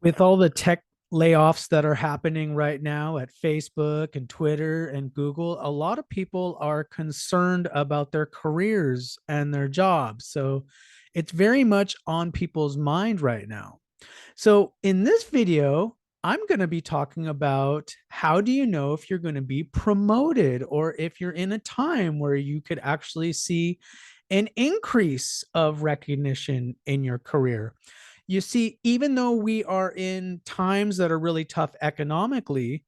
With all the tech layoffs that are happening right now at Facebook and Twitter and Google, a lot of people are concerned about their careers and their jobs. So it's very much on people's mind right now. So in this video, I'm going to be talking about how do you know if you're going to be promoted or if you're in a time where you could actually see an increase of recognition in your career. You see, even though we are in times that are really tough economically,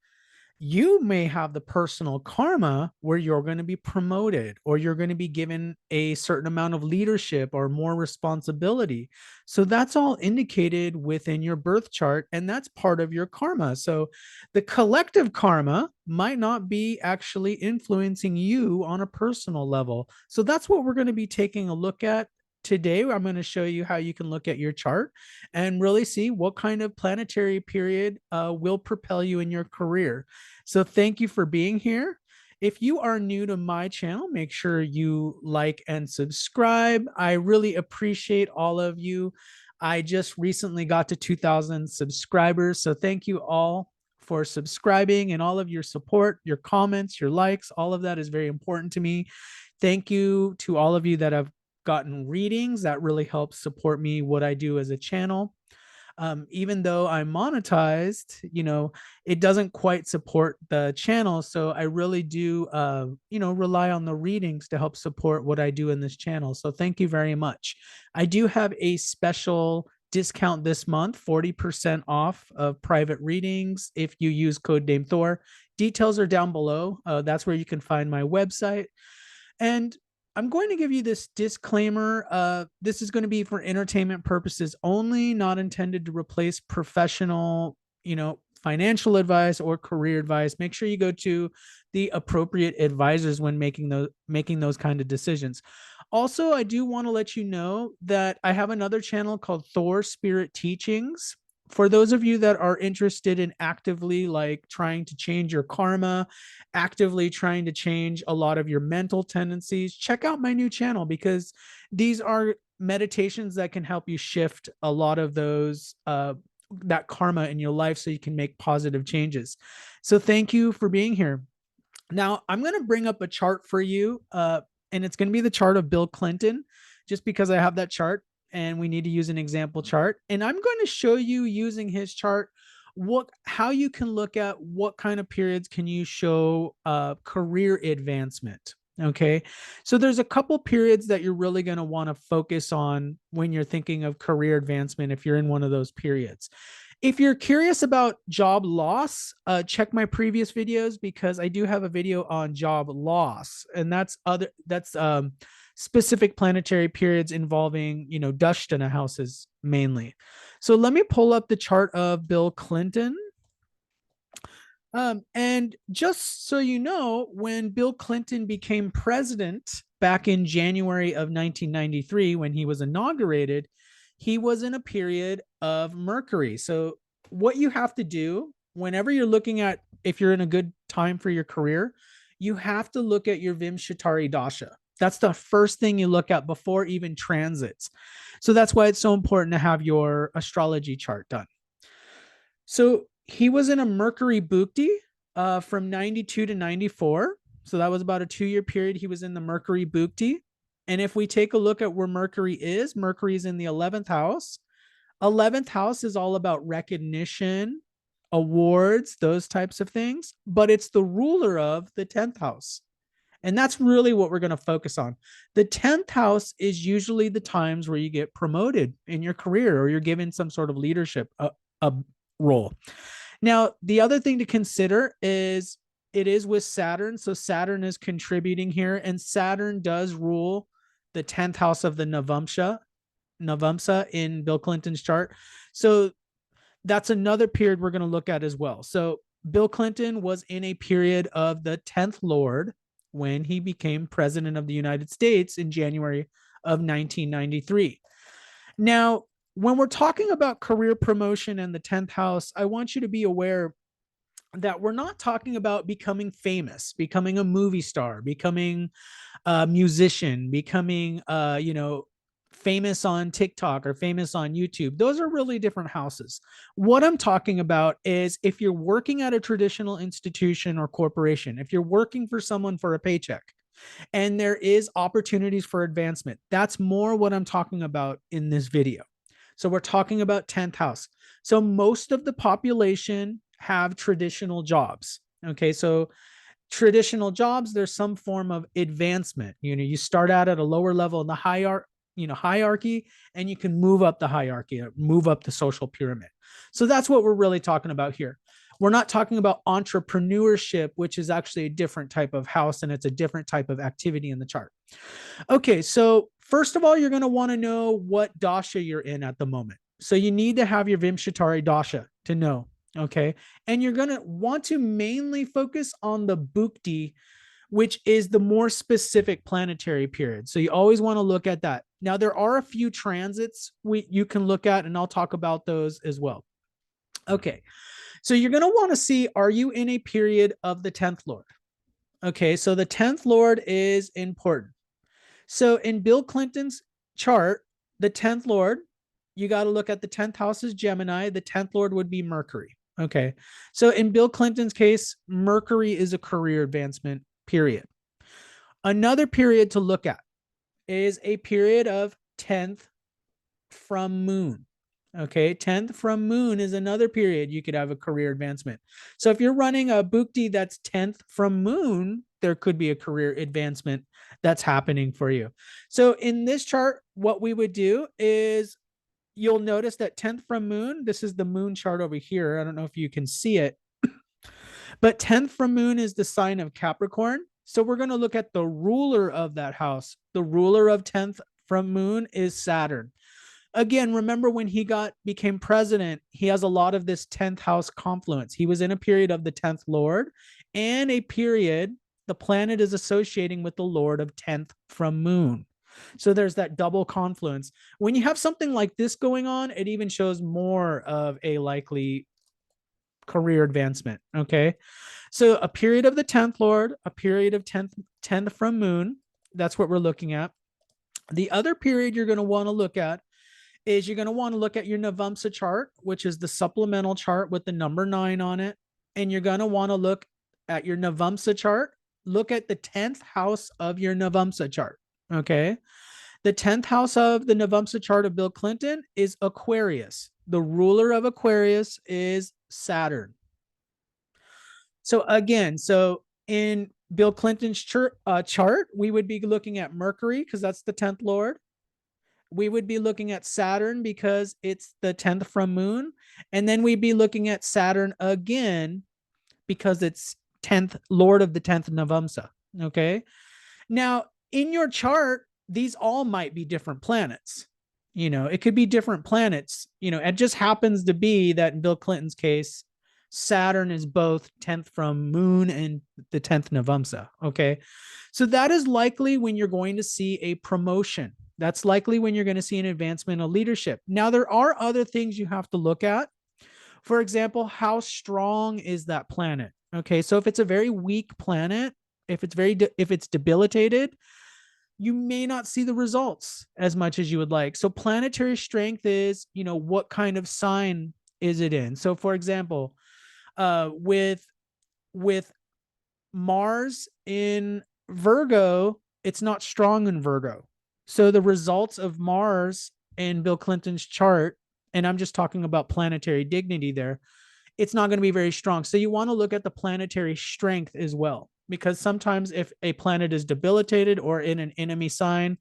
you may have the personal karma where you're going to be promoted or you're going to be given a certain amount of leadership or more responsibility. So that's all indicated within your birth chart, and that's part of your karma. So the collective karma might not be actually influencing you on a personal level. So that's what we're going to be taking a look at today. I'm going to show you how you can look at your chart and really see what kind of planetary period will propel you in your career. So thank you for being here. If you are new to my channel, make sure you like and subscribe. I really appreciate all of you. I just recently got to 2,000 subscribers. So thank you all for subscribing and all of your support, your comments, your likes. All of that is very important to me. Thank you to all of you that have gotten readings. That really helps support me, what I do as a channel. Even though I'm monetized, it doesn't quite support the channel. So I really do, rely on the readings to help support what I do in this channel. So thank you very much. I do have a special discount this month, 40% off of private readings if you use code name Thor. Details are down below. That's where you can find my website. And I'm going to give you this disclaimer. This is going to be for entertainment purposes only, not intended to replace professional, financial advice or career advice. Make sure you go to the appropriate advisors when making those kind of decisions. Also, I do want to let you know that I have another channel called Thor Spirit Teachings. For those of you that are interested in actively like trying to change your karma, actively trying to change a lot of your mental tendencies, check out my new channel because these are meditations that can help you shift a lot of those that karma in your life so you can make positive changes. So thank you for being here. Now I'm going to bring up a chart for you, and it's going to be the chart of Bill Clinton, just because I have that chart and we need to use an example chart. And I'm going to show you using his chart how you can look at what kind of periods can you show career advancement. Okay, so there's a couple periods that you're really going to want to focus on when you're thinking of career advancement if you're in one of those periods. If you're curious about job loss, check my previous videos because I do have a video on job loss, and that's specific planetary periods involving, Dashtana houses mainly. So let me pull up the chart of Bill Clinton. And just so you know, when Bill Clinton became president back in January of 1993, when he was inaugurated, he was in a period of Mercury. So, what you have to do whenever you're looking at if you're in a good time for your career, you have to look at your Vimshatari Dasha. That's the first thing you look at before even transits. So, that's why it's so important to have your astrology chart done. So he was in a Mercury Bhukti from 92 to 94. So that was about a 2-year period. He was in the Mercury Bhukti. And if we take a look at where Mercury is in the 11th house. 11th house is all about recognition, awards, those types of things. But it's the ruler of the 10th house. And that's really what we're going to focus on. The 10th house is usually the times where you get promoted in your career or you're given some sort of leadership a role. Now, the other thing to consider is it is with Saturn. So Saturn is contributing here, and Saturn does rule the 10th house of the Navamsa in Bill Clinton's chart. So that's another period we're going to look at as well. So Bill Clinton was in a period of the 10th Lord when he became president of the United States in January of 1993. Now, when we're talking about career promotion and the 10th house, I want you to be aware that we're not talking about becoming famous, becoming a movie star, becoming a musician, becoming, famous on TikTok or famous on YouTube. Those are really different houses. What I'm talking about is if you're working at a traditional institution or corporation, if you're working for someone for a paycheck, and there is opportunities for advancement. That's more what I'm talking about in this video. So we're talking about 10th house. So most of the population have traditional jobs. Okay, so traditional jobs, there's some form of advancement. You start out at a lower level in the hierarchy, and you can move up the hierarchy, move up the social pyramid. So that's what we're really talking about here. We're not talking about entrepreneurship, which is actually a different type of house, and it's a different type of activity in the chart. Okay, so first of all, you're going to want to know what dasha you're in at the moment. So you need to have your Vimshatari dasha to know. Okay, and you're going to want to mainly focus on the Bhukti, which is the more specific planetary period. So you always want to look at that. Now, there are a few transits you can look at, and I'll talk about those as well. Okay, so you're going to want to see, are you in a period of the 10th Lord? Okay, so the 10th Lord is important. So in Bill Clinton's chart, the 10th Lord, you got to look at the 10th house is Gemini. The 10th Lord would be Mercury. Okay, so in Bill Clinton's case, Mercury is a career advancement period. Another period to look at is a period of 10th from Moon. Okay, 10th from Moon is another period you could have a career advancement. So if you're running a Bhukti that's 10th from Moon, there could be a career advancement that's happening for you. So in this chart, what we would do is you'll notice that 10th from Moon, this is the Moon chart over here. I don't know if you can see it, but 10th from Moon is the sign of Capricorn. So we're going to look at the ruler of that house. The ruler of 10th from Moon is Saturn. Again, remember when he became president, he has a lot of this 10th house confluence. He was in a period of the 10th Lord and a period the planet is associating with the Lord of 10th from Moon. So there's that double confluence. When you have something like this going on, it even shows more of a likely career advancement. Okay. So a period of the 10th Lord, a period of 10th from Moon. That's what we're looking at. The other period you're going to want to look at is you're going to want to look at your Navamsa chart, which is the supplemental chart with the number 9 on it. And you're going to want to look at your Navamsa chart. Look at the 10th house of your Navamsa chart. Okay. The 10th house of the Navamsa chart of Bill Clinton is Aquarius. The ruler of Aquarius is Saturn. So again, in Bill Clinton's chart, we would be looking at Mercury because that's the 10th Lord. We would be looking at Saturn because it's the 10th from Moon. And then we'd be looking at Saturn again because it's 10th Lord of the 10th Navamsa. Okay. Now, in your chart, these all might be different planets. It could be different planets. It just happens to be that in Bill Clinton's case, Saturn is both 10th from Moon and the 10th Navamsa. Okay. So that is likely when you're going to see a promotion. That's likely when you're going to see an advancement of leadership. Now, there are other things you have to look at. For example, how strong is that planet? Okay, so if it's a very weak planet, if it's debilitated, you may not see the results as much as you would like. So planetary strength is, what kind of sign is it in? So for example, with Mars in Virgo, it's not strong in Virgo. So the results of Mars in Bill Clinton's chart, and I'm just talking about planetary dignity there, it's not going to be very strong. So you want to look at the planetary strength as well, because sometimes if a planet is debilitated or in an enemy sign,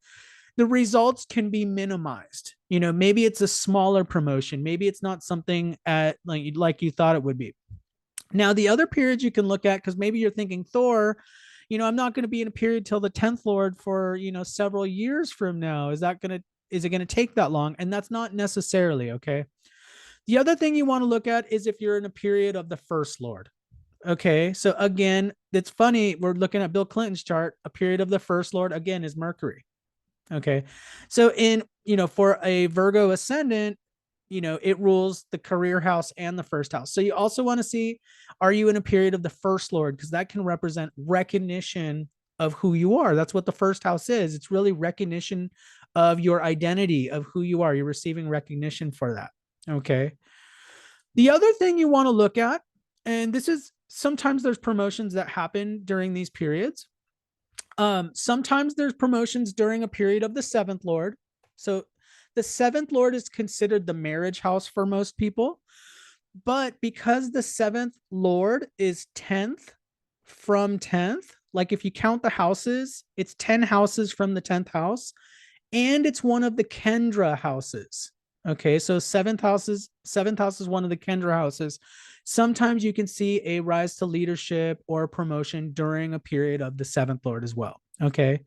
the results can be minimized. Maybe it's a smaller promotion. Maybe it's not something like you thought it would be. Now, the other periods you can look at, because maybe you're thinking, Thor, I'm not going to be in a period till the 10th Lord for, several years from now. Is it going to take that long? And that's not necessarily, okay? The other thing you want to look at is if you're in a period of the first Lord. Okay. So again, it's funny. We're looking at Bill Clinton's chart. A period of the first Lord again is Mercury. Okay. So for a Virgo ascendant, it rules the career house and the first house. So you also want to see, are you in a period of the first Lord? Because that can represent recognition of who you are. That's what the first house is. It's really recognition of your identity, of who you are. You're receiving recognition for that. Okay. The other thing you want to look at, and this is sometimes there's promotions that happen during these periods. Sometimes there's promotions during a period of the seventh lord. So the seventh lord is considered the marriage house for most people. But because the seventh lord is 10th from 10th, like if you count the houses, it's 10 houses from the 10th house, and it's one of the Kendra houses. Okay, so seventh house is one of the Kendra houses. Sometimes you can see a rise to leadership or a promotion during a period of the seventh lord as well. Okay,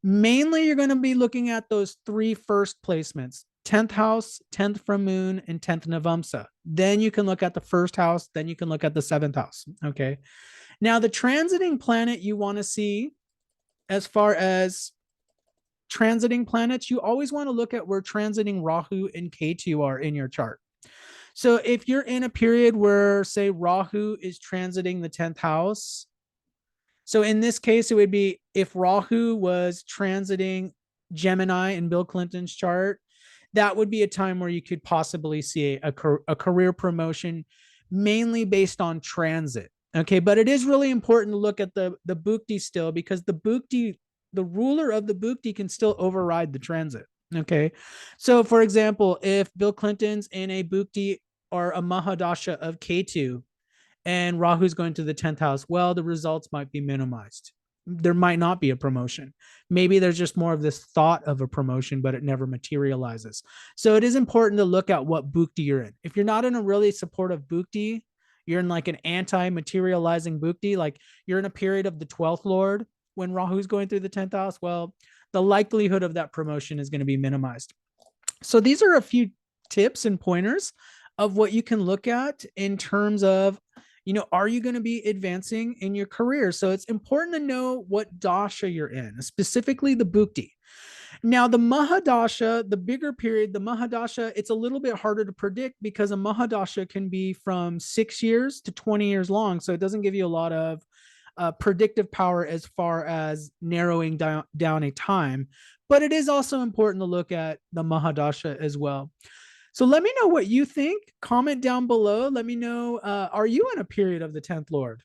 mainly you're going to be looking at those three first placements: 10th house, 10th from moon, and 10th navamsa. Then you can look at the first house, then you can look at the seventh house. Okay, now the transiting planet you want to see, as far as transiting planets, you always want to look at where transiting Rahu and Ketu are in your chart. So if you're in a period where, say, Rahu is transiting the 10th house, so in this case, it would be if Rahu was transiting Gemini in Bill Clinton's chart, that would be a time where you could possibly see a career promotion, mainly based on transit. Okay, but it is really important to look at the Bhukti still, because the Bhukti, the ruler of the Bhukti, can still override the transit. Okay, so for example, if Bill Clinton's in a Bhukti or a Mahadasha of Ketu, and Rahu's going to the 10th house, well, the results might be minimized. There might not be a promotion. Maybe there's just more of this thought of a promotion, but it never materializes. So it is important to look at what bhukti you're in. If you're not in a really supportive bhukti, you're in like an anti-materializing bhukti, like you're in a period of the 12th lord when Rahu's going through the 10th house, well, the likelihood of that promotion is going to be minimized. So these are a few tips and pointers of what you can look at in terms of, are you going to be advancing in your career? So it's important to know what dasha you're in, specifically the bhukti. Now, the Mahadasha, the bigger period, the Mahadasha, it's a little bit harder to predict because a Mahadasha can be from 6 years to 20 years long. So it doesn't give you a lot of predictive power as far as narrowing down a time. But it is also important to look at the Mahadasha as well. So let me know what you think. Comment down below. Let me know, are you in a period of the 10th Lord?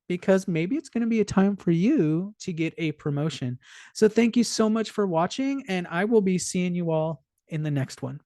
Because maybe it's going to be a time for you to get a promotion. So thank you so much for watching, and I will be seeing you all in the next one.